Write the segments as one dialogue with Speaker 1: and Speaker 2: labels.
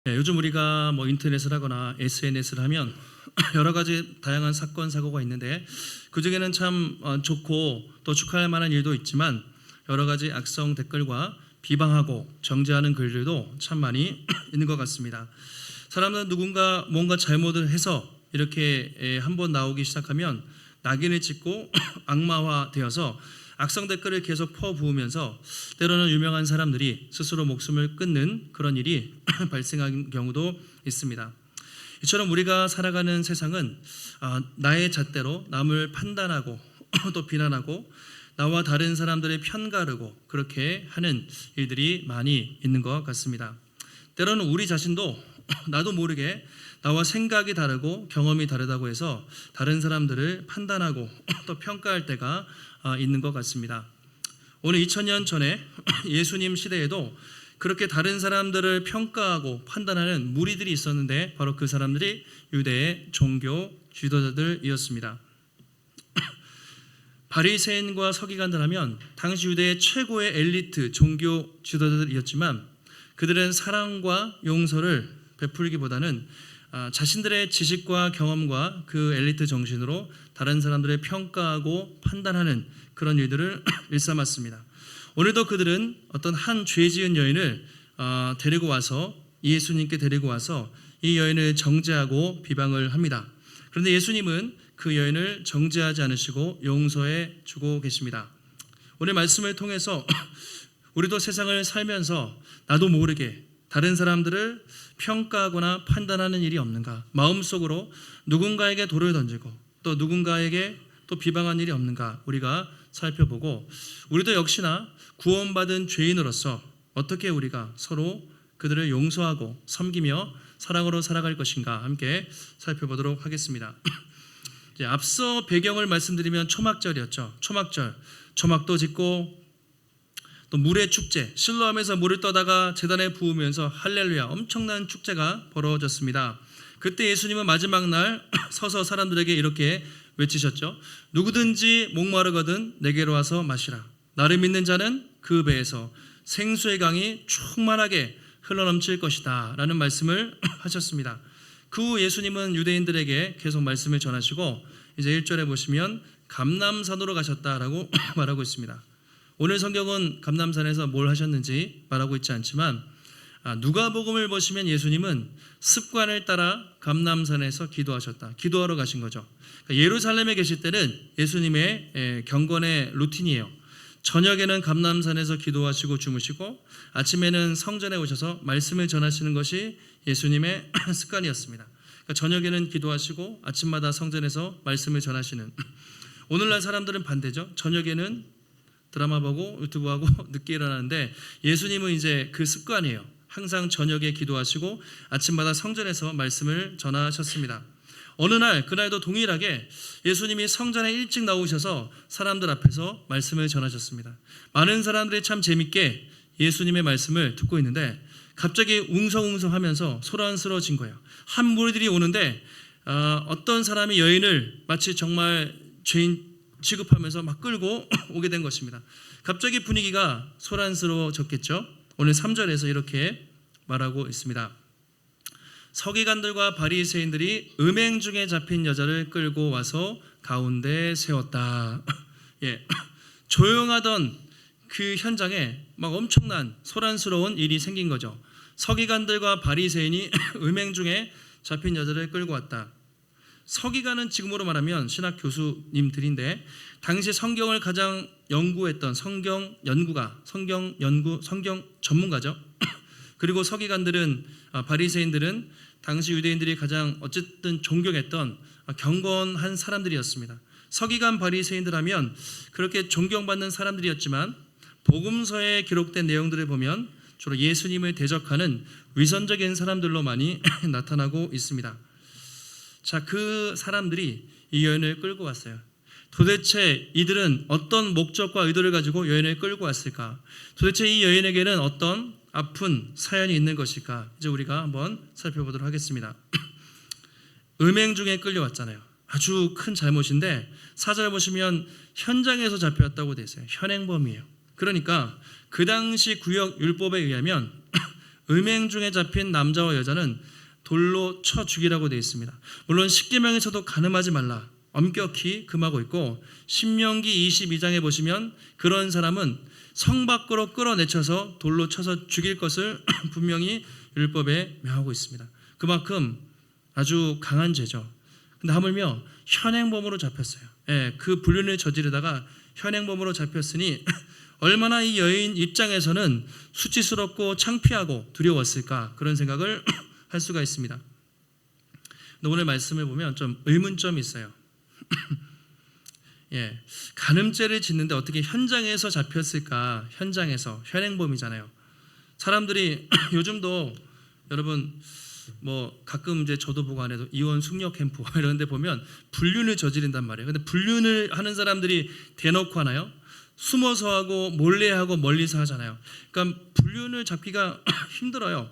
Speaker 1: 네, 요즘 우리가 뭐 인터넷을 하거나 SNS를 하면 여러 가지 다양한 사건 사고가 있는데 그 중에는 참 좋고 또 축하할 만한 일도 있지만 여러 가지 악성 댓글과 비방하고 정죄하는 글들도 참 많이 있는 것 같습니다. 사람은 누군가 뭔가 잘못을 해서 이렇게 한번 나오기 시작하면 낙인을 찍고 악마화되어서 악성 댓글을 계속 퍼부으면서 때로는 유명한 사람들이 스스로 목숨을 끊는 그런 일이 발생한 경우도 있습니다. 이처럼 우리가 살아가는 세상은 나의 잣대로 남을 판단하고 또 비난하고 나와 다른 사람들의 편가르고 그렇게 하는 일들이 많이 있는 것 같습니다. 때로는 우리 자신도 나도 모르게 나와 생각이 다르고 경험이 다르다고 해서 다른 사람들을 판단하고 또 평가할 때가 있는 것 같습니다. 오늘 2000년 전에 예수님 시대에도 그렇게 다른 사람들을 평가하고 판단하는 무리들이 있었는데 바로 그 사람들이 유대의 종교 지도자들이었습니다. 바리새인과 서기관들 하면 당시 유대의 최고의 엘리트 종교 지도자들이었지만 그들은 사랑과 용서를 베풀기보다는 자신들의 지식과 경험과 그 엘리트 정신으로 다른 사람들을 평가하고 판단하는 그런 일들을 일삼았습니다. 오늘도 그들은 어떤 한 죄 지은 여인을 데리고 와서 예수님께 데리고 와서 이 여인을 정죄하고 비방을 합니다. 그런데 예수님은 그 여인을 정죄하지 않으시고 용서해 주고 계십니다. 오늘 말씀을 통해서 우리도 세상을 살면서 나도 모르게 다른 사람들을 평가하거나 판단하는 일이 없는가? 마음속으로 누군가에게 돌을 던지고 또 누군가에게 또 비방한 일이 없는가? 우리가 살펴보고 우리도 역시나 구원받은 죄인으로서 어떻게 우리가 서로 그들을 용서하고 섬기며 사랑으로 살아갈 것인가 함께 살펴보도록 하겠습니다. 앞서 배경을 말씀드리면 초막절이었죠. 초막절, 초막도 짓고 또 물의 축제, 실로암에서 물을 떠다가 제단에 부으면서 할렐루야 엄청난 축제가 벌어졌습니다. 그때 예수님은 마지막 날 서서 사람들에게 이렇게 외치셨죠. 누구든지 목마르거든 내게로 와서 마시라. 나를 믿는 자는 그 배에서 생수의 강이 충만하게 흘러넘칠 것이다 라는 말씀을 하셨습니다. 그 후 예수님은 유대인들에게 계속 말씀을 전하시고 이제 1절에 보시면 감람산으로 가셨다라고 말하고 있습니다. 오늘 성경은 감람산에서 뭘 하셨는지 말하고 있지 않지만 누가복음을 보시면 예수님은 습관을 따라 감람산에서 기도하셨다. 기도하러 가신 거죠. 그러니까 예루살렘에 계실 때는 예수님의 경건의 루틴이에요. 저녁에는 감람산에서 기도하시고 주무시고 아침에는 성전에 오셔서 말씀을 전하시는 것이 예수님의 습관이었습니다. 그러니까 저녁에는 기도하시고 아침마다 성전에서 말씀을 전하시는. 오늘날 사람들은 반대죠. 저녁에는 드라마 보고 유튜브 하고 늦게 일어나는데 예수님은 이제 그 습관이에요. 항상 저녁에 기도하시고 아침마다 성전에서 말씀을 전하셨습니다. 어느 날 그날도 동일하게 예수님이 성전에 일찍 나오셔서 사람들 앞에서 말씀을 전하셨습니다. 많은 사람들이 참 재밌게 예수님의 말씀을 듣고 있는데 갑자기 웅성웅성하면서 소란스러워진 거예요. 한 무리들이 오는데 어떤 사람이 여인을 마치 정말 죄인 취급하면서 막 끌고 오게 된 것입니다. 갑자기 분위기가 소란스러워졌겠죠. 오늘 3절에서 이렇게 말하고 있습니다. 서기관들과 바리새인들이 음행 중에 잡힌 여자를 끌고 와서 가운데 세웠다. 예, 조용하던 그 현장에 막 엄청난 소란스러운 일이 생긴 거죠. 서기관들과 바리새인이 음행 중에 잡힌 여자를 끌고 왔다. 서기관은 지금으로 말하면 신학 교수님들인데 당시 성경을 가장 연구했던 성경 전문가죠. 그리고 서기관들은 바리새인들은 당시 유대인들이 가장 어쨌든 존경했던 경건한 사람들이었습니다. 서기관 바리새인들 하면 그렇게 존경받는 사람들이었지만 복음서에 기록된 내용들을 보면 주로 예수님을 대적하는 위선적인 사람들로 많이 나타나고 있습니다. 자, 그 사람들이 이 여인을 끌고 왔어요. 도대체 이들은 어떤 목적과 의도를 가지고 여인을 끌고 왔을까? 도대체 이 여인에게는 어떤 아픈 사연이 있는 것일까? 이제 우리가 한번 살펴보도록 하겠습니다. 음행 중에 끌려왔잖아요. 아주 큰 잘못인데 4절 보시면 현장에서 잡혀왔다고 돼 있어요. 현행범이에요. 그러니까 그 당시 구역 율법에 의하면 음행 중에 잡힌 남자와 여자는 돌로 쳐 죽이라고 되어 있습니다. 물론 십계명에서도 간음하지 말라 엄격히 금하고 있고, 신명기 22장에 보시면 그런 사람은 성 밖으로 끌어내쳐서 돌로 쳐서 죽일 것을 분명히 율법에 명하고 있습니다. 그만큼 아주 강한 죄죠. 근데 하물며 현행범으로 잡혔어요. 그 불륜을 저지르다가 현행범으로 잡혔으니 얼마나 이 여인 입장에서는 수치스럽고 창피하고 두려웠을까, 그런 생각을 할 수가 있습니다. 근데 오늘 말씀을 보면 좀 의문점이 있어요. 간음죄를 짓는데 어떻게 현장에서 잡혔을까? 현장에서, 현행범이잖아요. 사람들이 요즘도 여러분 뭐 가끔 이제 저도 보고 안 해도 이혼 숙녀 캠프 이런 데 보면 불륜을 저지른단 말이에요. 근데 불륜을 하는 사람들이 대놓고 하나요? 숨어서 하고 몰래 하고 멀리서 하잖아요. 그러니까 불륜을 잡기가 힘들어요.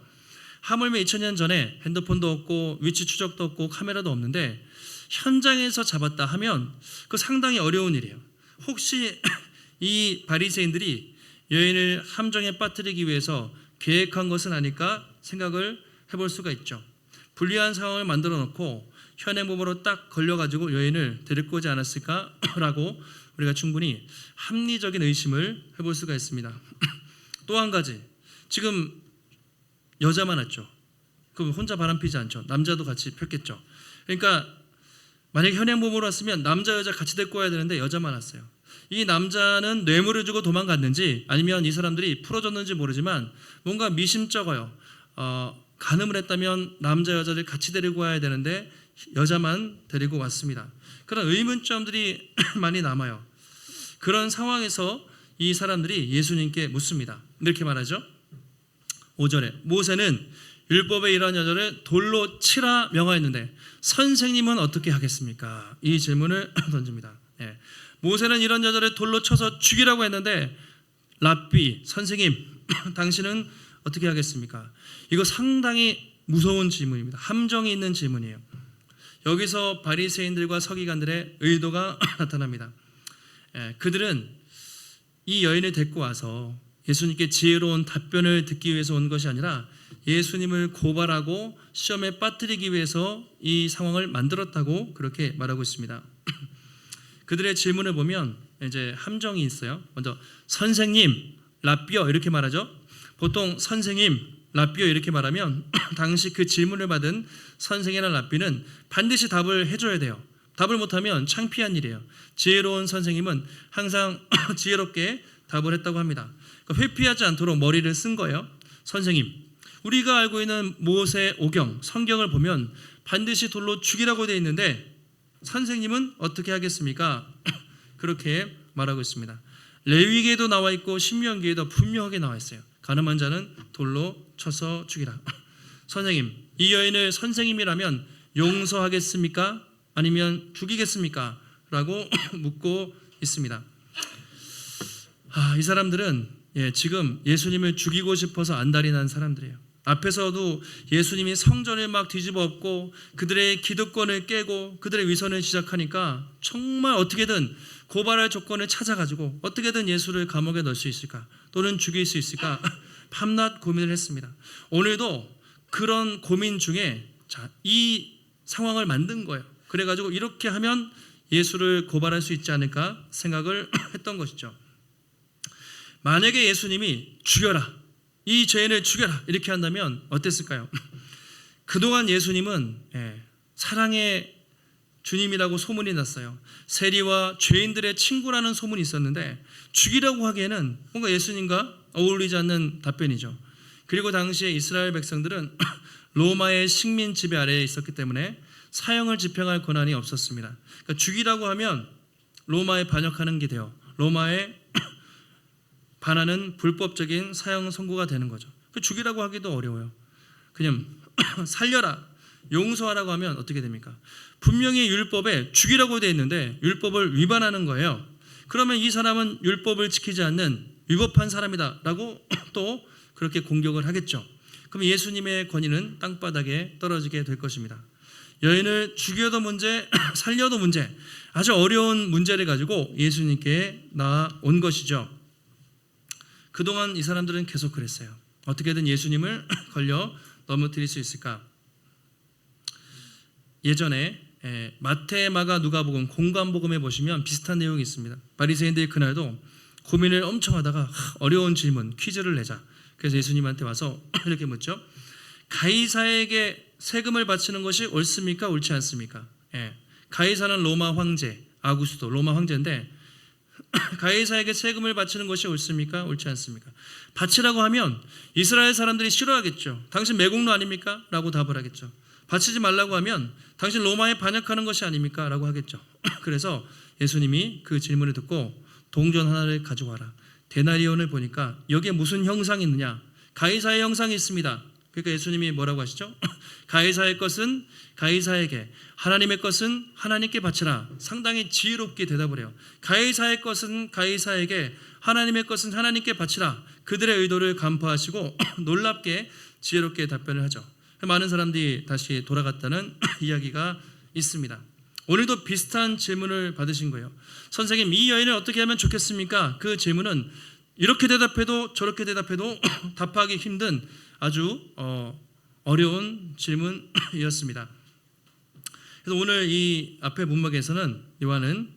Speaker 1: 하물며 2000년 전에 핸드폰도 없고 위치 추적도 없고 카메라도 없는데 현장에서 잡았다 하면 그 상당히 어려운 일이에요. 혹시 이 바리새인들이 여인을 함정에 빠뜨리기 위해서 계획한 것은 아닐까 생각을 해볼 수가 있죠. 불리한 상황을 만들어 놓고 현행범으로 딱 걸려가지고 여인을 데리고 오지 않았을까라고 우리가 충분히 합리적인 의심을 해볼 수가 있습니다. 또 한 가지, 지금 여자만 왔죠. 그럼 혼자 바람피지 않죠. 남자도 같이 폈겠죠. 그러니까 만약에 현행범으로 왔으면 남자 여자 같이 데리고 와야 되는데 여자만 왔어요. 이 남자는 뇌물을 주고 도망갔는지 아니면 이 사람들이 풀어줬는지 모르지만 뭔가 미심쩍어요. 간음을 했다면 남자 여자를 같이 데리고 와야 되는데 여자만 데리고 왔습니다. 그런 의문점들이 많이 남아요. 그런 상황에서 이 사람들이 예수님께 묻습니다. 이렇게 말하죠. 5절에 모세는 율법에 이러한 여자를 돌로 치라 명하였는데 선생님은 어떻게 하겠습니까? 이 질문을 던집니다. 모세는 이런 여자를 돌로 쳐서 죽이라고 했는데 랍비, 선생님, 당신은 어떻게 하겠습니까? 이거 상당히 무서운 질문입니다. 함정이 있는 질문이에요. 여기서 바리새인들과 서기관들의 의도가 나타납니다. 그들은 이 여인을 데리고 와서 예수님께 지혜로운 답변을 듣기 위해서 온 것이 아니라 예수님을 고발하고 시험에 빠뜨리기 위해서 이 상황을 만들었다고 그렇게 말하고 있습니다. 그들의 질문을 보면 이제 함정이 있어요. 먼저 선생님, 랍비여 이렇게 말하죠. 보통 선생님, 랍비여 이렇게 말하면 당시 그 질문을 받은 선생이나 랍비는 반드시 답을 해줘야 돼요. 답을 못하면 창피한 일이에요. 지혜로운 선생님은 항상 지혜롭게 답을 했다고 합니다. 그러니까 회피하지 않도록 머리를 쓴 거예요. 선생님, 우리가 알고 있는 모세 오경, 성경을 보면 반드시 돌로 죽이라고 되어 있는데 선생님은 어떻게 하겠습니까? 그렇게 말하고 있습니다. 레위기에도 나와 있고 신명기에도 분명하게 나와 있어요. 간음한 자는 돌로 쳐서 죽이라. 선생님, 이 여인을 선생님이라면 용서하겠습니까? 아니면 죽이겠습니까? 라고 묻고 있습니다. 이 사람들은 지금 예수님을 죽이고 싶어서 안달이 난 사람들이에요. 앞에서도 예수님이 성전을 막 뒤집어 엎고 그들의 기득권을 깨고 그들의 위선을 시작하니까 정말 어떻게든 고발할 조건을 찾아가지고 어떻게든 예수를 감옥에 넣을 수 있을까, 또는 죽일 수 있을까 밤낮 고민을 했습니다. 오늘도 그런 고민 중에 이 상황을 만든 거예요. 그래가지고 이렇게 하면 예수를 고발할 수 있지 않을까 생각을 했던 것이죠. 만약에 예수님이 죽여라, 이 죄인을 죽여라 이렇게 한다면 어땠을까요? 그동안 예수님은 사랑의 주님이라고 소문이 났어요. 세리와 죄인들의 친구라는 소문이 있었는데 죽이라고 하기에는 뭔가 예수님과 어울리지 않는 답변이죠. 그리고 당시에 이스라엘 백성들은 로마의 식민 지배 아래에 있었기 때문에 사형을 집행할 권한이 없었습니다. 그러니까 죽이라고 하면 로마에 반역하는 게 돼요. 로마에 반하는 불법적인 사형 선고가 되는 거죠. 죽이라고 하기도 어려워요. 그냥 살려라, 용서하라고 하면 어떻게 됩니까? 분명히 율법에 죽이라고 되어 있는데 율법을 위반하는 거예요. 그러면 이 사람은 율법을 지키지 않는 위법한 사람이다 라고 또 그렇게 공격을 하겠죠. 그럼 예수님의 권위는 땅바닥에 떨어지게 될 것입니다. 여인을 죽여도 문제, 살려도 문제, 아주 어려운 문제를 가지고 예수님께 나온 것이죠. 그동안 이 사람들은 계속 그랬어요. 어떻게든 예수님을 걸려 넘어뜨릴 수 있을까? 예전에 마태, 마가, 누가복음 공관복음에 보시면 비슷한 내용이 있습니다. 바리새인들이 그날도 고민을 엄청 하다가 어려운 질문, 퀴즈를 내자. 그래서 예수님한테 와서 이렇게 묻죠. 가이사에게 세금을 바치는 것이 옳습니까? 옳지 않습니까? 가이사는 로마 황제, 아구스도 로마 황제인데 가이사에게 세금을 바치는 것이 옳습니까? 옳지 않습니까? 바치라고 하면 이스라엘 사람들이 싫어하겠죠. 당신 매국노 아닙니까? 라고 답을 하겠죠. 바치지 말라고 하면 당신 로마에 반역하는 것이 아닙니까? 라고 하겠죠. 그래서 예수님이 그 질문을 듣고 동전 하나를 가져와라. 데나리온을 보니까 여기에 무슨 형상이 있느냐? 가이사의 형상이 있습니다. 그러니까 예수님이 뭐라고 하시죠? 가이사의 것은 가이사에게, 하나님의 것은 하나님께 바치라. 상당히 지혜롭게 대답을 해요. 가이사의 것은 가이사에게, 하나님의 것은 하나님께 바치라. 그들의 의도를 간파하시고 놀랍게 지혜롭게 답변을 하죠. 많은 사람들이 다시 돌아갔다는 이야기가 있습니다. 오늘도 비슷한 질문을 받으신 거예요. 선생님, 이 여인을 어떻게 하면 좋겠습니까? 그 질문은 이렇게 대답해도 저렇게 대답해도 답하기 힘든 아주 어려운 질문이었습니다. 그래서 오늘 이 앞에 문맥에서는 요한은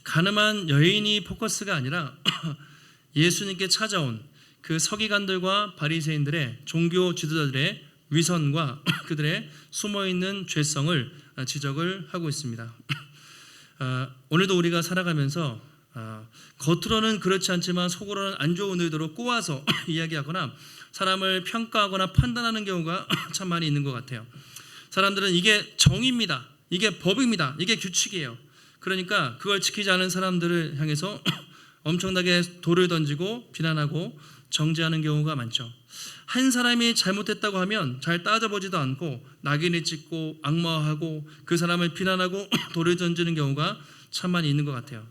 Speaker 1: 가늠한 여인이 포커스가 아니라 예수님께 찾아온 그 서기관들과 바리새인들의 종교 지도자들의 위선과 그들의 숨어있는 죄성을 지적을 하고 있습니다. 오늘도 우리가 살아가면서 겉으로는 그렇지 않지만 속으로는 안 좋은 의도로 꼬아서 이야기하거나 사람을 평가하거나 판단하는 경우가 참 많이 있는 것 같아요. 사람들은 이게 정의입니다. 이게 법입니다. 이게 규칙이에요. 그러니까 그걸 지키지 않은 사람들을 향해서 엄청나게 돌을 던지고 비난하고 정죄하는 경우가 많죠. 한 사람이 잘못했다고 하면 잘 따져보지도 않고 낙인을 찍고 악마화하고 그 사람을 비난하고 돌을 던지는 경우가 참 많이 있는 것 같아요.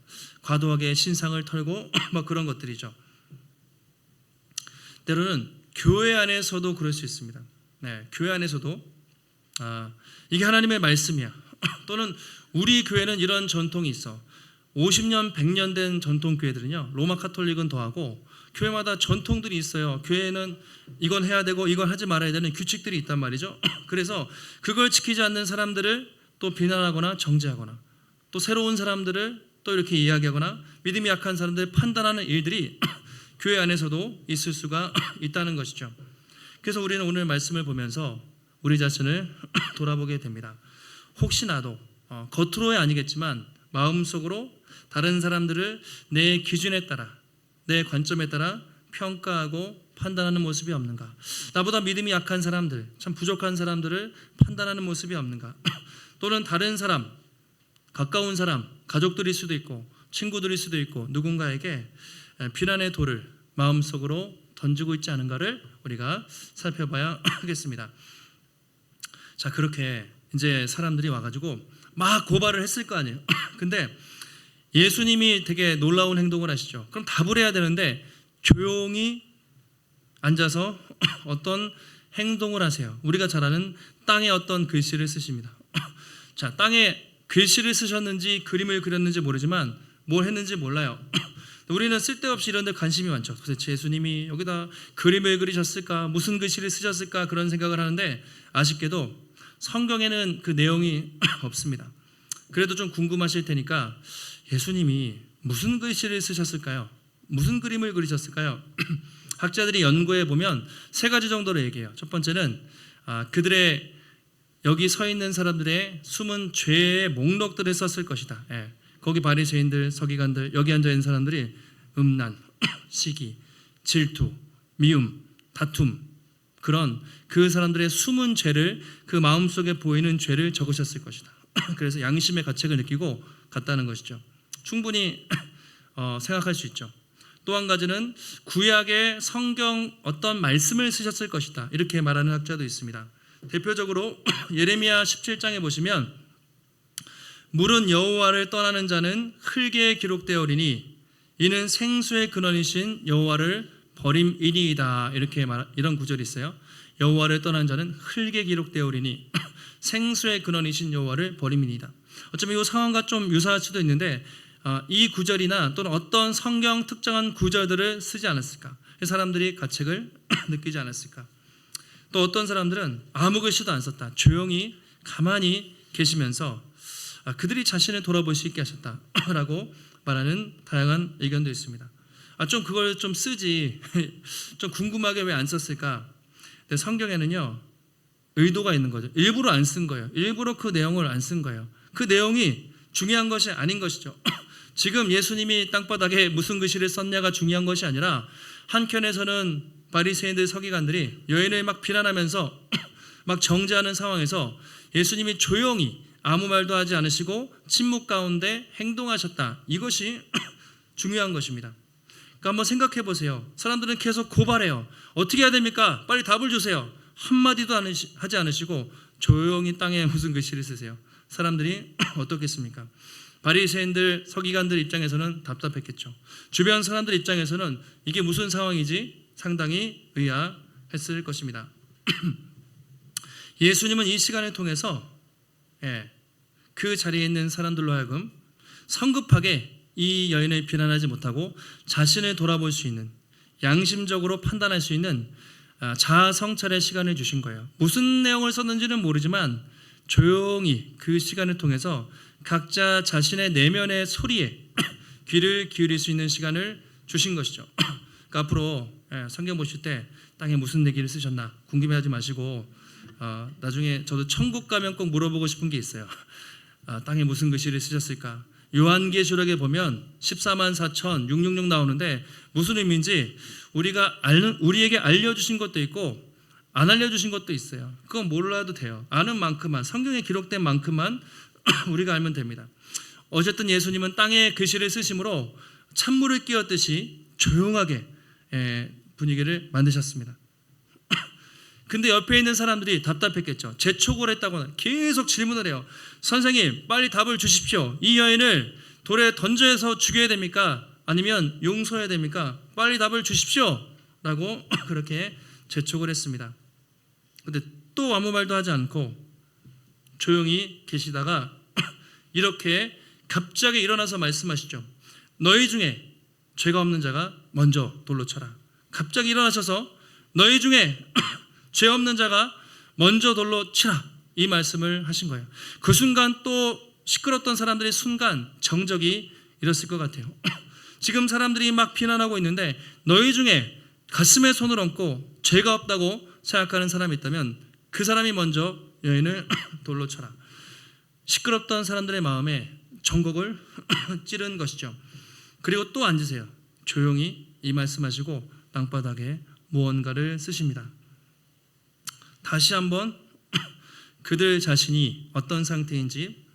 Speaker 1: 과도하게 신상을 털고 뭐 그런 것들이죠. 때로는 교회 안에서도 그럴 수 있습니다. 교회 안에서도 이게 하나님의 말씀이야. 또는 우리 교회는 이런 전통이 있어. 50년, 100년 된 전통 교회들은요, 로마 카톨릭은 더하고 교회마다 전통들이 있어요. 교회는 이건 해야 되고 이건 하지 말아야 되는 규칙들이 있단 말이죠. 그래서 그걸 지키지 않는 사람들을 또 비난하거나 정죄하거나 또 새로운 사람들을 또 이렇게 이야기하거나 믿음이 약한 사람들을 판단하는 일들이 교회 안에서도 있을 수가 있다는 것이죠. 그래서 우리는 오늘 말씀을 보면서 우리 자신을 돌아보게 됩니다. 혹시나도 겉으로야 아니겠지만 마음속으로 다른 사람들을 내 기준에 따라, 내 관점에 따라 평가하고 판단하는 모습이 없는가? 나보다 믿음이 약한 사람들, 참 부족한 사람들을 판단하는 모습이 없는가? 또는 다른 사람, 가까운 사람, 가족들일 수도 있고 친구들일 수도 있고 누군가에게 비난의 돌을 마음속으로 던지고 있지 않은가를 우리가 살펴봐야 하겠습니다. 자, 그렇게 이제 사람들이 와가지고 막 고발을 했을 거 아니에요. 근데 예수님이 되게 놀라운 행동을 하시죠. 그럼 답을 해야 되는데 조용히 앉아서 어떤 행동을 하세요. 우리가 잘 아는 땅에 어떤 글씨를 쓰십니다. 자, 땅에 글씨를 쓰셨는지 그림을 그렸는지 모르지만 뭘 했는지 몰라요. 우리는 쓸데없이 이런 데 관심이 많죠. 도대체 예수님이 여기다 그림을 그리셨을까? 무슨 글씨를 쓰셨을까? 그런 생각을 하는데 아쉽게도 성경에는 그 내용이 없습니다. 그래도 좀 궁금하실 테니까 예수님이 무슨 글씨를 쓰셨을까요? 무슨 그림을 그리셨을까요? 학자들이 연구해 보면 세 가지 정도로 얘기해요. 첫 번째는 그들의 여기 서 있는 사람들의 숨은 죄의 목록들을 썼을 것이다. 거기 바리새인들, 서기관들, 여기 앉아 있는 사람들이 음란, 시기, 질투, 미움, 다툼, 그런 그 사람들의 숨은 죄를, 그 마음속에 보이는 죄를 적으셨을 것이다. 그래서 양심의 가책을 느끼고 갔다는 것이죠. 충분히 생각할 수 있죠. 또 한 가지는 구약의 성경 어떤 말씀을 쓰셨을 것이다. 이렇게 말하는 학자도 있습니다. 대표적으로 예레미야 17장에 보시면 물은 여호와를 떠나는 자는 흙에 기록되어리니 이는 생수의 근원이신 여호와를 버림이니이다. 이렇게 이런 구절이 있어요. 여호와를 떠난 자는 흙에 기록되어리니 생수의 근원이신 여호와를 버림이니이다. 어쩌면 이 상황과 좀 유사할 수도 있는데 이 구절이나 또는 어떤 성경 특정한 구절들을 쓰지 않았을까? 사람들이 가책을 느끼지 않았을까? 또 어떤 사람들은 아무 글씨도 안 썼다, 조용히 가만히 계시면서 그들이 자신을 돌아볼 수 있게 하셨다라고 말하는 다양한 의견도 있습니다. 좀 그걸 좀 쓰지 좀 궁금하게 왜 안 썼을까? 근데 성경에는요 의도가 있는 거죠. 일부러 안 쓴 거예요. 일부러 그 내용을 안 쓴 거예요. 그 내용이 중요한 것이 아닌 것이죠. 지금 예수님이 땅바닥에 무슨 글씨를 썼냐가 중요한 것이 아니라 한켠에서는 바리새인들 서기관들이 여인을 막 비난하면서 막 정죄하는 상황에서 예수님이 조용히 아무 말도 하지 않으시고 침묵 가운데 행동하셨다. 이것이 중요한 것입니다. 그러니까 한번 생각해 보세요. 사람들은 계속 고발해요. 어떻게 해야 됩니까? 빨리 답을 주세요. 한마디도 하지 않으시고 조용히 땅에 무슨 글씨를 쓰세요. 사람들이 어떻겠습니까? 바리새인들 서기관들 입장에서는 답답했겠죠. 주변 사람들 입장에서는 이게 무슨 상황이지? 상당히 의아했을 것입니다. 예수님은 이 시간을 통해서 그 자리에 있는 사람들로 하여금 성급하게 이 여인을 비난하지 못하고 자신을 돌아볼 수 있는, 양심적으로 판단할 수 있는 자아 성찰의 시간을 주신 거예요. 무슨 내용을 썼는지는 모르지만 조용히 그 시간을 통해서 각자 자신의 내면의 소리에 귀를 기울일 수 있는 시간을 주신 것이죠. 그러니까 앞으로 성경 보실 때 땅에 무슨 얘기를 쓰셨나 궁금해하지 마시고 나중에 저도 천국 가면 꼭 물어보고 싶은 게 있어요. 땅에 무슨 글씨를 쓰셨을까? 요한계시록에 보면 14만 4천 666 나오는데 무슨 의미인지 우리에게 알려주신 것도 있고 안 알려주신 것도 있어요. 그건 몰라도 돼요. 아는 만큼만, 성경에 기록된 만큼만 우리가 알면 됩니다. 어쨌든 예수님은 땅에 글씨를 쓰심으로 찬물을 끼얹듯이 조용하게 분위기를 만드셨습니다. 근데 옆에 있는 사람들이 답답했겠죠. 재촉을 했다고 계속 질문을 해요. 선생님, 빨리 답을 주십시오. 이 여인을 돌에 던져서 죽여야 됩니까? 아니면 용서해야 됩니까? 빨리 답을 주십시오. 라고 그렇게 재촉을 했습니다. 근데 또 아무 말도 하지 않고 조용히 계시다가 이렇게 갑자기 일어나서 말씀하시죠. 너희 중에 죄가 없는 자가 먼저 돌로 쳐라. 갑자기 일어나셔서 너희 중에 죄 없는 자가 먼저 돌로 치라. 이 말씀을 하신 거예요. 그 순간 또 시끄럽던 사람들이 순간 정적이 일었을 것 같아요. 지금 사람들이 막 비난하고 있는데 너희 중에 가슴에 손을 얹고 죄가 없다고 생각하는 사람이 있다면 그 사람이 먼저 여인을 돌로 쳐라. 시끄럽던 사람들의 마음에 정곡을 찌른 것이죠. 그리고 또 앉으세요. 조용히 이 말씀하시고 땅바닥에 무언가를 쓰십니다. 다시 한번 그들 자신이 어떤 상태인지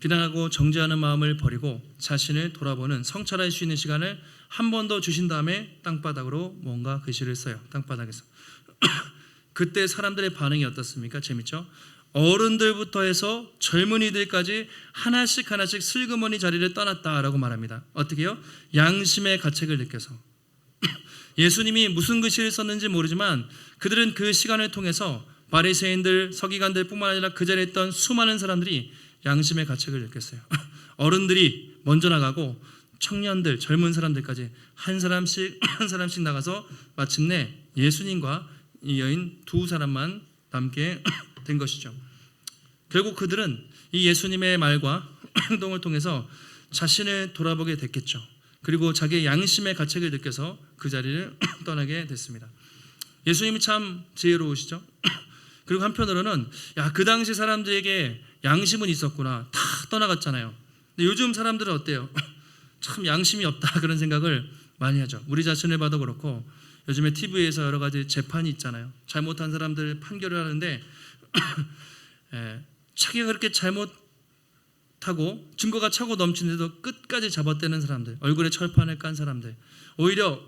Speaker 1: 비난하고 정죄하는 마음을 버리고 자신을 돌아보는 성찰할 수 있는 시간을 한 번 더 주신 다음에 땅바닥으로 뭔가 글씨를 써요. 땅바닥에서. 그때 사람들의 반응이 어떻습니까? 재밌죠? 어른들부터 해서 젊은이들까지 하나씩 슬그머니 자리를 떠났다라고 말합니다. 어떻게 해요? 양심의 가책을 느껴서. 예수님이 무슨 글씨를 썼는지 모르지만 그들은 그 시간을 통해서 바리새인들, 서기관들 뿐만 아니라 그 자리에 있던 수많은 사람들이 양심의 가책을 느꼈어요. 어른들이 먼저 나가고 청년들, 젊은 사람들까지 한 사람씩 나가서 마침내 예수님과 이 여인 두 사람만 남게 된 것이죠. 결국 그들은 이 예수님의 말과 행동을 통해서 자신을 돌아보게 됐겠죠. 그리고 자기의 양심의 가책을 느껴서 그 자리를 떠나게 됐습니다. 예수님이 참 지혜로우시죠. 그리고 한편으로는 그 당시 사람들에게 양심은 있었구나. 다 떠나갔잖아요. 근데 요즘 사람들은 어때요? 참 양심이 없다 그런 생각을 많이 하죠. 우리 자신을 봐도 그렇고 요즘에 TV에서 여러 가지 재판이 있잖아요. 잘못한 사람들 판결을 하는데 자기가 그렇게 잘못하고 증거가 차고 넘치는데도 끝까지 잡아떼는 사람들, 얼굴에 철판을 깐 사람들, 오히려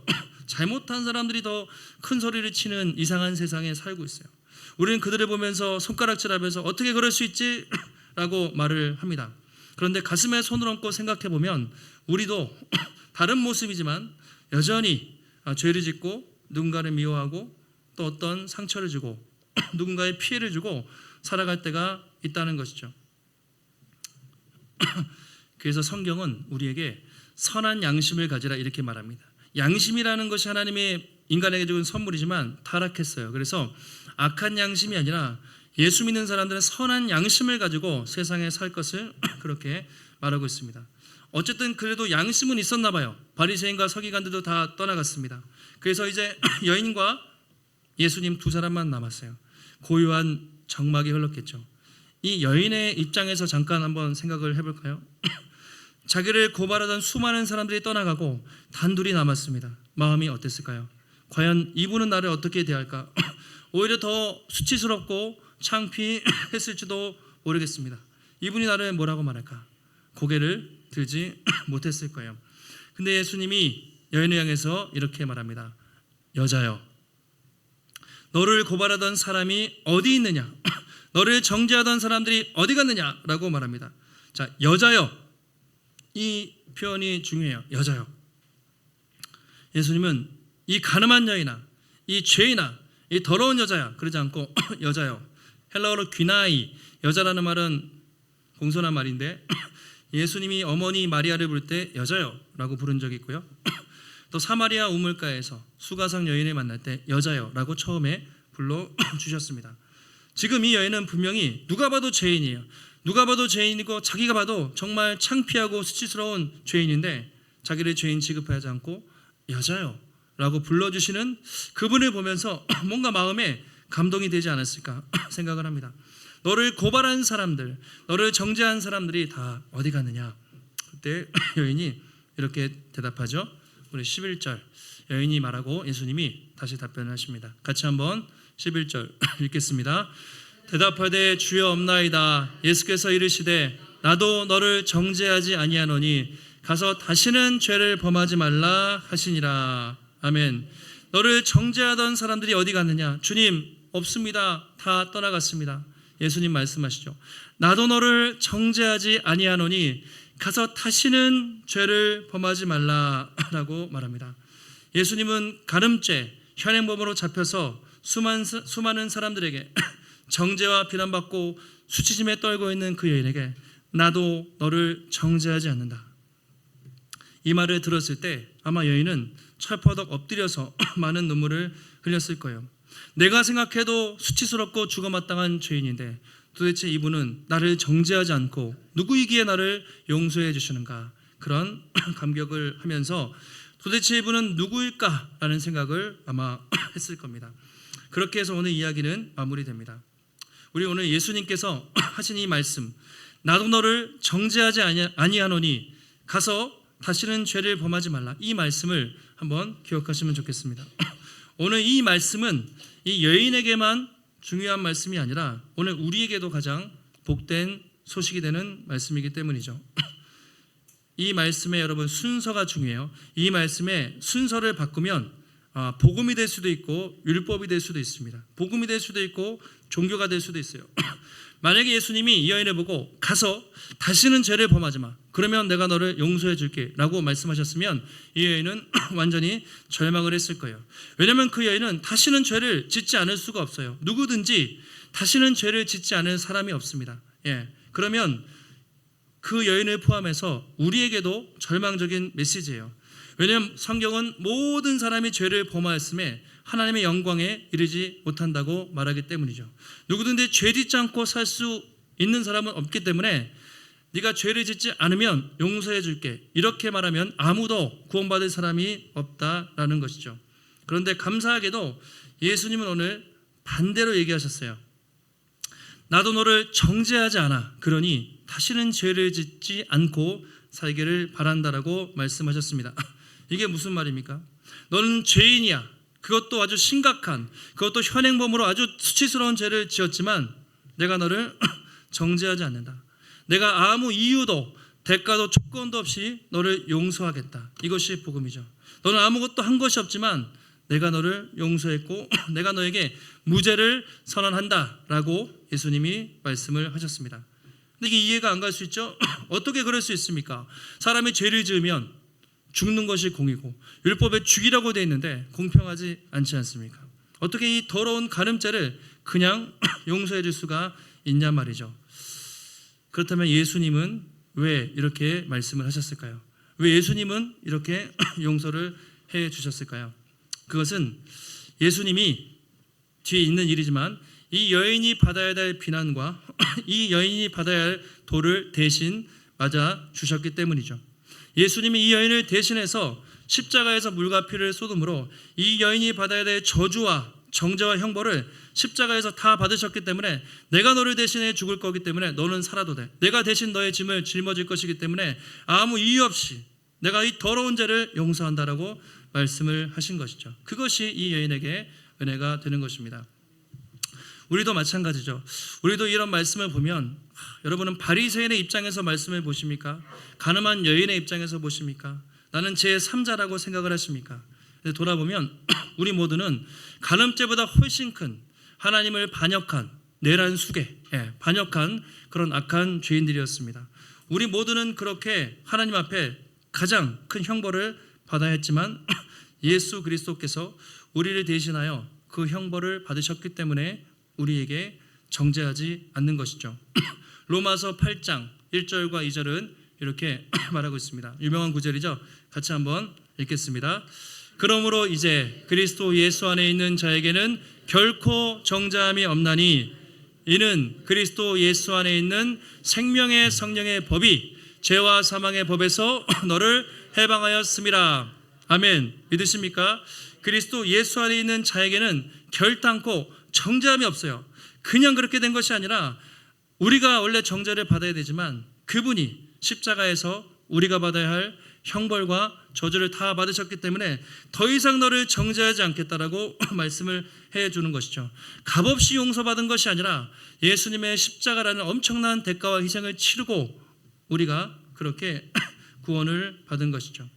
Speaker 1: 잘못한 사람들이 더 큰 소리를 치는 이상한 세상에 살고 있어요. 우리는 그들을 보면서 손가락질하면서 어떻게 그럴 수 있지? 라고 말을 합니다. 그런데 가슴에 손을 얹고 생각해 보면 우리도 다른 모습이지만 여전히 죄를 짓고 누군가를 미워하고 또 어떤 상처를 주고 누군가의 피해를 주고 살아갈 때가 있다는 것이죠. 그래서 성경은 우리에게 선한 양심을 가지라 이렇게 말합니다. 양심이라는 것이 하나님의 인간에게 준 선물이지만 타락했어요. 그래서 악한 양심이 아니라 예수 믿는 사람들은 선한 양심을 가지고 세상에 살 것을 그렇게 말하고 있습니다. 어쨌든 그래도 양심은 있었나 봐요. 바리새인과 서기관들도 다 떠나갔습니다. 그래서 이제 여인과 예수님 두 사람만 남았어요. 고요한 정막이 흘렀겠죠. 이 여인의 입장에서 잠깐 한번 생각을 해볼까요? 자기를 고발하던 수많은 사람들이 떠나가고 단둘이 남았습니다. 마음이 어땠을까요? 과연 이분은 나를 어떻게 대할까? 오히려 더 수치스럽고 창피했을지도 모르겠습니다. 이분이 나를 뭐라고 말할까? 고개를 들지 못했을 거예요. 근데 예수님이 여인을 향해서 이렇게 말합니다. 여자여, 너를 고발하던 사람이 어디 있느냐? 너를 정죄하던 사람들이 어디 갔느냐? 라고 말합니다. 자, 여자여, 이 표현이 중요해요. 여자여. 예수님은 이 가늠한 여인아, 이 죄인아, 이 더러운 여자야 그러지 않고 여자여. 헬라어로 귀나이, 여자라는 말은 공손한 말인데 예수님이 어머니 마리아를 부를 때 여자여 라고 부른 적이 있고요. 또 사마리아 우물가에서 수가성 여인을 만날 때 여자여 라고 처음에 불러주셨습니다. 지금 이 여인은 분명히 누가 봐도 죄인이에요. 누가 봐도 죄인이고 자기가 봐도 정말 창피하고 수치스러운 죄인인데 자기를 죄인 취급하지 않고 여자여 라고 불러주시는 그분을 보면서 뭔가 마음에 감동이 되지 않았을까 생각을 합니다. 너를 고발한 사람들, 너를 정죄한 사람들이 다 어디 갔느냐? 그때 여인이 이렇게 대답하죠. 우리 11절 여인이 말하고 예수님이 다시 답변을 하십니다. 같이 한번 11절 읽겠습니다. 대답하되 주여 없나이다. 예수께서 이르시되 나도 너를 정죄하지 아니하노니 가서 다시는 죄를 범하지 말라 하시니라. 아멘. 너를 정죄하던 사람들이 어디 갔느냐? 주님 없습니다. 다 떠나갔습니다. 예수님 말씀하시죠. 나도 너를 정죄하지 아니하노니 가서 다시는 죄를 범하지 말라라고 말합니다. 예수님은 간음죄, 현행범으로 잡혀서 수많은 사람들에게 정죄와 비난받고 수치심에 떨고 있는 그 여인에게 나도 너를 정죄하지 않는다. 이 말을 들었을 때 아마 여인은 철퍼덕 엎드려서 많은 눈물을 흘렸을 거예요. 내가 생각해도 수치스럽고 죽어마땅한 죄인인데 도대체 이분은 나를 정죄하지 않고 누구이기에 나를 용서해 주시는가? 그런 감격을 하면서 도대체 이분은 누구일까라는 생각을 아마 했을 겁니다. 그렇게 해서 오늘 이야기는 마무리됩니다. 우리 오늘 예수님께서 하신 이 말씀, 나도 너를 정죄하지 아니하노니 가서 다시는 죄를 범하지 말라. 이 말씀을 한번 기억하시면 좋겠습니다. 오늘 이 말씀은 이 여인에게만 중요한 말씀이 아니라 오늘 우리에게도 가장 복된 소식이 되는 말씀이기 때문이죠. 이 말씀의 여러분 순서가 중요해요. 이 말씀의 순서를 바꾸면 복음이 될 수도 있고 율법이 될 수도 있습니다. 복음이 될 수도 있고 종교가 될 수도 있어요. 만약에 예수님이 이 여인을 보고 가서 다시는 죄를 범하지 마. 그러면 내가 너를 용서해 줄게 라고 말씀하셨으면 이 여인은 완전히 절망을 했을 거예요. 왜냐하면 그 여인은 다시는 죄를 짓지 않을 수가 없어요. 누구든지 다시는 죄를 짓지 않을 사람이 없습니다. 그러면 그 여인을 포함해서 우리에게도 절망적인 메시지예요. 왜냐하면 성경은 모든 사람이 죄를 범하였음에 하나님의 영광에 이르지 못한다고 말하기 때문이죠. 누구든지 죄 짓지 않고 살 수 있는 사람은 없기 때문에 네가 죄를 짓지 않으면 용서해 줄게 이렇게 말하면 아무도 구원받을 사람이 없다라는 것이죠. 그런데 감사하게도 예수님은 오늘 반대로 얘기하셨어요. 나도 너를 정죄하지 않아. 그러니 다시는 죄를 짓지 않고 살기를 바란다라고 말씀하셨습니다. 이게 무슨 말입니까? 너는 죄인이야. 그것도 아주 심각한, 그것도 현행범으로 아주 수치스러운 죄를 지었지만 내가 너를 정죄하지 않는다. 내가 아무 이유도 대가도 조건도 없이 너를 용서하겠다. 이것이 복음이죠. 너는 아무것도 한 것이 없지만 내가 너를 용서했고 내가 너에게 무죄를 선언한다라고 예수님이 말씀을 하셨습니다. 근데 이게 이해가 안 갈 수 있죠? 어떻게 그럴 수 있습니까? 사람이 죄를 지으면 죽는 것이 공이고 율법에 죽이라고 되어 있는데 공평하지 않지 않습니까? 어떻게 이 더러운 간음죄를 그냥 용서해 줄 수가 있냐 말이죠. 그렇다면 예수님은 왜 이렇게 말씀을 하셨을까요? 왜 예수님은 이렇게 용서를 해 주셨을까요? 그것은 예수님이 뒤에 있는 일이지만 이 여인이 받아야 될 비난과 이 여인이 받아야 할 도를 대신 맞아 주셨기 때문이죠. 예수님이 이 여인을 대신해서 십자가에서 물과 피를 쏟음으로 이 여인이 받아야 될 저주와 정죄와 형벌을 십자가에서 다 받으셨기 때문에 내가 너를 대신해 죽을 거기 때문에 너는 살아도 돼. 내가 대신 너의 짐을 짊어질 것이기 때문에 아무 이유 없이 내가 이 더러운 죄를 용서한다라고 말씀을 하신 것이죠. 그것이 이 여인에게 은혜가 되는 것입니다. 우리도 마찬가지죠. 우리도 이런 말씀을 보면 여러분은 바리새인의 입장에서 말씀을 보십니까? 가늠한 여인의 입장에서 보십니까? 나는 제3자라고 생각을 하십니까? 돌아보면 우리 모두는 간음죄보다 훨씬 큰 하나님을 반역한 내란 수괴, 반역한 그런 악한 죄인들이었습니다. 우리 모두는 그렇게 하나님 앞에 가장 큰 형벌을 받아야 했지만 예수 그리스도께서 우리를 대신하여 그 형벌을 받으셨기 때문에 우리에게 정죄하지 않는 것이죠. 로마서 8장 1절과 2절은 이렇게 말하고 있습니다. 유명한 구절이죠. 같이 한번 읽겠습니다. 그러므로 이제 그리스도 예수 안에 있는 자에게는 결코 정죄함이 없나니 이는 그리스도 예수 안에 있는 생명의 성령의 법이 죄와 사망의 법에서 너를 해방하였음이라. 아멘. 믿으십니까? 그리스도 예수 안에 있는 자에게는 결단코 정죄함이 없어요. 그냥 그렇게 된 것이 아니라 우리가 원래 정죄를 받아야 되지만 그분이 십자가에서 우리가 받아야 할 형벌과 저주를 다 받으셨기 때문에 더 이상 너를 정죄하지 않겠다라고 말씀을 해주는 것이죠. 값없이 용서받은 것이 아니라 예수님의 십자가라는 엄청난 대가와 희생을 치르고 우리가 그렇게 구원을 받은 것이죠.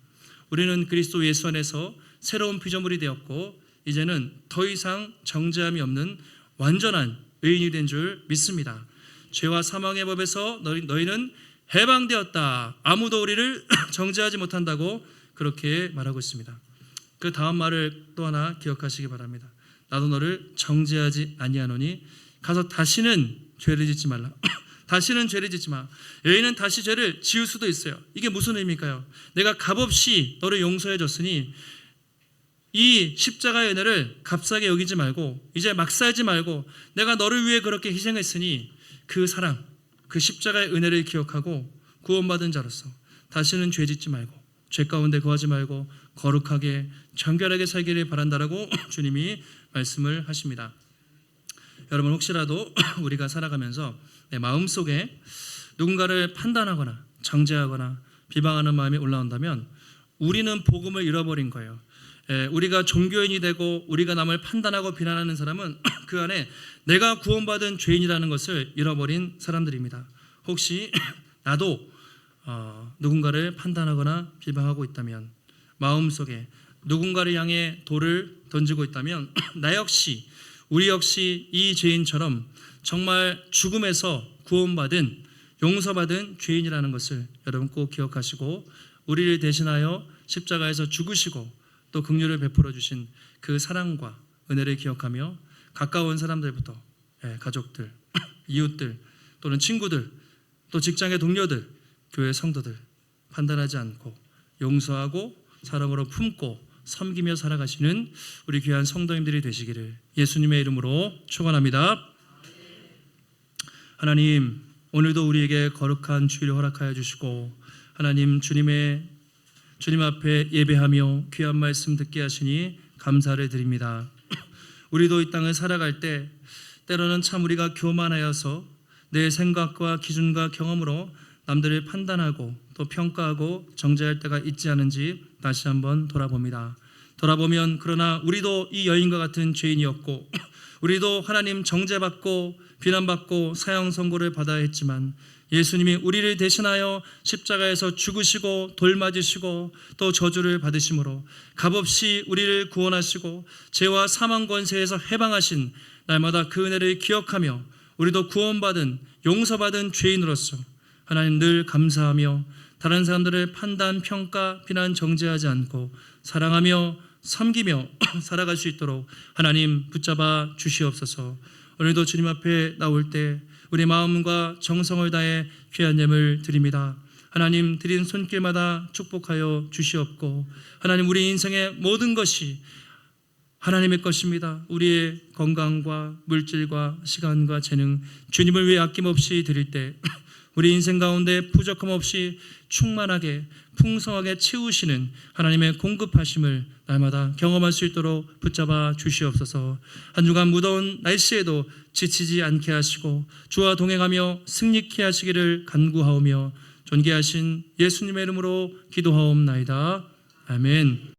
Speaker 1: 우리는 그리스도 예수 안에서 새로운 피조물이 되었고 이제는 더 이상 정죄함이 없는 완전한 의인이 된 줄 믿습니다. 죄와 사망의 법에서 너희는 해방되었다. 아무도 우리를 정죄하지 못한다고 그렇게 말하고 있습니다. 그 다음 말을 또 하나 기억하시기 바랍니다. 나도 너를 정죄하지 아니하노니 가서 다시는 죄를 짓지 말라. 다시는 죄를 짓지 마. 여인은 다시 죄를 지을 수도 있어요. 이게 무슨 의미일까요? 내가 값없이 너를 용서해 줬으니 이 십자가의 은혜를 값싸게 여기지 말고 이제 막 살지 말고 내가 너를 위해 그렇게 희생했으니 그 사랑, 그 십자가의 은혜를 기억하고 구원받은 자로서 다시는 죄 짓지 말고 죄 가운데 거하지 말고 거룩하게 정결하게 살기를 바란다라고 주님이 말씀을 하십니다. 여러분 혹시라도 우리가 살아가면서 내 마음속에 누군가를 판단하거나 정죄하거나 비방하는 마음이 올라온다면 우리는 복음을 잃어버린 거예요. 우리가 종교인이 되고 우리가 남을 판단하고 비난하는 사람은 그 안에 내가 구원받은 죄인이라는 것을 잃어버린 사람들입니다. 혹시 나도 누군가를 판단하거나 비방하고 있다면 마음속에 누군가를 향해 돌을 던지고 있다면 나 역시 우리 역시 이 죄인처럼 정말 죽음에서 구원받은 용서받은 죄인이라는 것을 여러분 꼭 기억하시고 우리를 대신하여 십자가에서 죽으시고 또 긍휼을 베풀어 주신 그 사랑과 은혜를 기억하며 가까운 사람들부터 가족들, 이웃들 또는 친구들 또 직장의 동료들, 교회 성도들 판단하지 않고 용서하고 사랑으로 품고 섬기며 살아가시는 우리 귀한 성도님들이 되시기를 예수님의 이름으로 축원합니다. 하나님 오늘도 우리에게 거룩한 주일을 허락하여 주시고 하나님 주님 앞에 예배하며 귀한 말씀 듣게 하시니 감사를 드립니다. 우리도 이 땅을 살아갈 때 때로는 참 우리가 교만하여서 내 생각과 기준과 경험으로 남들을 판단하고 또 평가하고 정죄할 때가 있지 않은지 다시 한번 돌아봅니다. 돌아보면 그러나 우리도 이 여인과 같은 죄인이었고 우리도 하나님 정죄받고 비난받고 사형 선고를 받아야 했지만 예수님이 우리를 대신하여 십자가에서 죽으시고 돌 맞으시고 또 저주를 받으심으로 값없이 우리를 구원하시고 죄와 사망 권세에서 해방하신 날마다 그 은혜를 기억하며 우리도 구원받은 용서받은 죄인으로서 하나님 늘 감사하며 다른 사람들을 판단, 평가, 비난, 정죄하지 않고 사랑하며 섬기며 살아갈 수 있도록 하나님 붙잡아 주시옵소서. 오늘도 주님 앞에 나올 때 우리 마음과 정성을 다해 귀한 예물 드립니다. 하나님 드린 손길마다 축복하여 주시옵고 하나님 우리 인생의 모든 것이 하나님의 것입니다. 우리의 건강과 물질과 시간과 재능, 주님을 위해 아낌없이 드릴 때 우리 인생 가운데 부족함 없이 충만하게 풍성하게 채우시는 하나님의 공급하심을 날마다 경험할 수 있도록 붙잡아 주시옵소서. 한 주간 무더운 날씨에도 지치지 않게 하시고 주와 동행하며 승리케 하시기를 간구하오며 존귀하신 예수님의 이름으로 기도하옵나이다. 아멘.